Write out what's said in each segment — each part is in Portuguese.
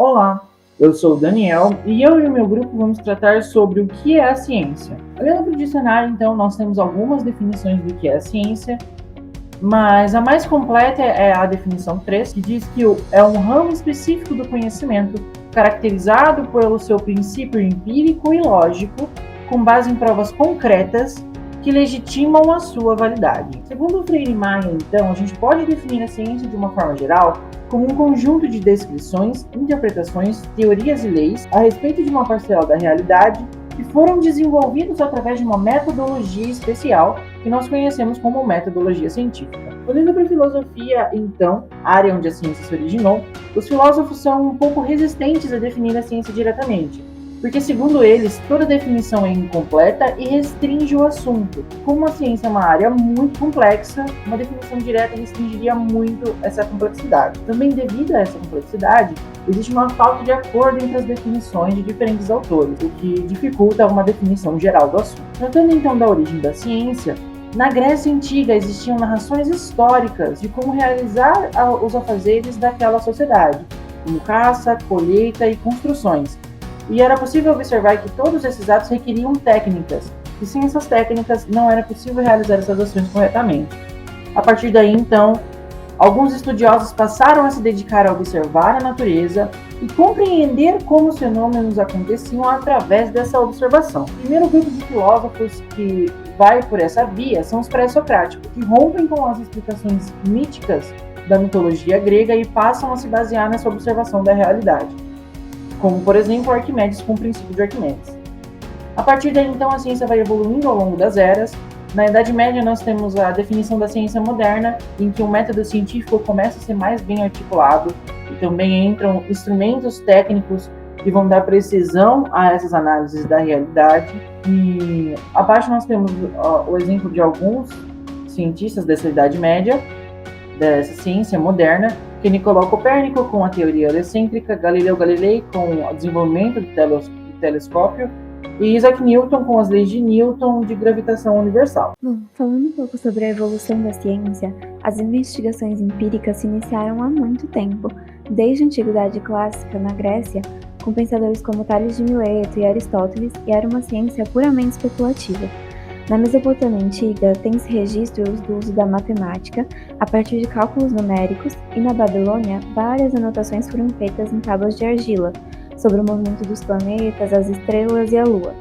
Olá, eu sou o Daniel e eu e o meu grupo vamos tratar sobre o que é a ciência. Olhando para o dicionário, então, nós temos algumas definições do que é a ciência, mas a mais completa é a definição 3, que diz que é um ramo específico do conhecimento, caracterizado pelo seu princípio empírico e lógico, com base em provas concretas que legitimam a sua validade. Segundo Freire e Maia, então, a gente pode definir a ciência de uma forma geral como um conjunto de descrições, interpretações, teorias e leis a respeito de uma parcela da realidade que foram desenvolvidos através de uma metodologia especial que nós conhecemos como metodologia científica. Olhando para a filosofia, então, a área onde a ciência se originou, os filósofos são um pouco resistentes a definir a ciência diretamente, porque, segundo eles, toda definição é incompleta e restringe o assunto. Como a ciência é uma área muito complexa, uma definição direta restringiria muito essa complexidade. Também, devido a essa complexidade, existe uma falta de acordo entre as definições de diferentes autores, o que dificulta uma definição geral do assunto. Tratando então da origem da ciência, na Grécia Antiga existiam narrações históricas de como realizar os afazeres daquela sociedade, como caça, colheita e construções. E era possível observar que todos esses atos requeriam técnicas, e sem essas técnicas não era possível realizar essas ações corretamente. A partir daí, então, alguns estudiosos passaram a se dedicar a observar a natureza e compreender como os fenômenos aconteciam através dessa observação. O primeiro grupo de filósofos que vai por essa via são os pré-socráticos, que rompem com as explicações míticas da mitologia grega e passam a se basear nessa observação da realidade, como, por exemplo, Arquimedes com o princípio de Arquimedes. A partir daí, então, a ciência vai evoluindo ao longo das eras. Na Idade Média, nós temos a definição da ciência moderna, em que o método científico começa a ser mais bem articulado e também entram instrumentos técnicos que vão dar precisão a essas análises da realidade. E abaixo nós temos o exemplo de alguns cientistas dessa Idade Média, dessa ciência moderna, que Nicolau Copérnico com a teoria heliocêntrica, Galileu Galilei com o desenvolvimento do telescópio e Isaac Newton com as leis de Newton de gravitação universal. Bom, falando um pouco sobre a evolução da ciência, as investigações empíricas se iniciaram há muito tempo, desde a Antiguidade Clássica na Grécia, com pensadores como Tales de Mileto e Aristóteles, e era uma ciência puramente especulativa. Na Mesopotâmia Antiga, tem-se registros do uso da matemática a partir de cálculos numéricos, e na Babilônia, várias anotações foram feitas em tábuas de argila, sobre o movimento dos planetas, as estrelas e a Lua.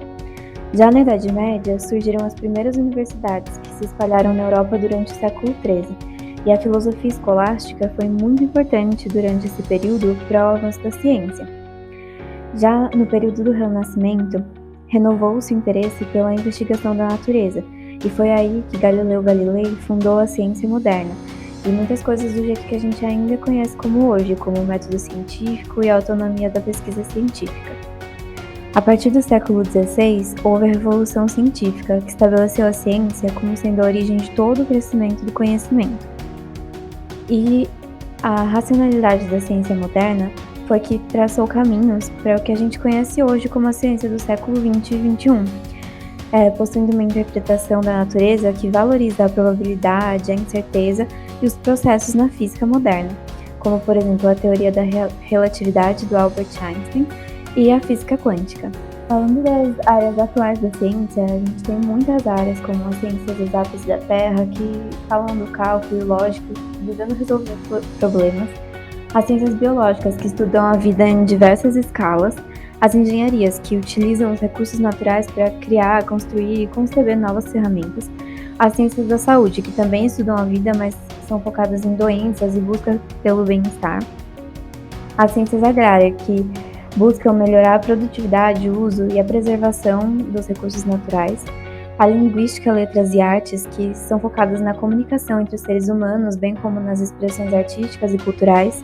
Já na Idade Média, surgiram as primeiras universidades que se espalharam na Europa durante o século XIII, e a filosofia escolástica foi muito importante durante esse período para o avanço da ciência. Já no período do Renascimento, renovou-se o interesse pela investigação da natureza, e foi aí que Galileu Galilei fundou a ciência moderna, e muitas coisas do jeito que a gente ainda conhece como hoje, como o método científico e a autonomia da pesquisa científica. A partir do século XVI, houve a Revolução Científica, que estabeleceu a ciência como sendo a origem de todo o crescimento do conhecimento. E a racionalidade da ciência moderna foi que traçou caminhos para o que a gente conhece hoje como a ciência do século XX e XXI, possuindo uma interpretação da natureza que valoriza a probabilidade, a incerteza e os processos na física moderna, como, por exemplo, a teoria da relatividade do Albert Einstein e a física quântica. Falando das áreas atuais da ciência, a gente tem muitas áreas, como as ciências exatas da Terra, que falam do cálculo e lógico, visando resolver problemas, as ciências biológicas, que estudam a vida em diversas escalas, as engenharias, que utilizam os recursos naturais para criar, construir e conceber novas ferramentas, as ciências da saúde, que também estudam a vida, mas são focadas em doenças e buscam pelo bem-estar, as ciências agrárias, que buscam melhorar a produtividade, o uso e a preservação dos recursos naturais, a linguística, letras e artes, que são focadas na comunicação entre os seres humanos, bem como nas expressões artísticas e culturais,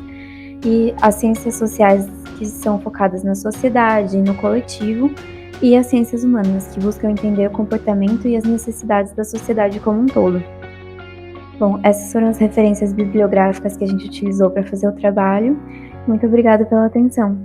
e as ciências sociais, que são focadas na sociedade e no coletivo, e as ciências humanas, que buscam entender o comportamento e as necessidades da sociedade como um todo. Bom, essas foram as referências bibliográficas que a gente utilizou para fazer o trabalho. Muito obrigada pela atenção.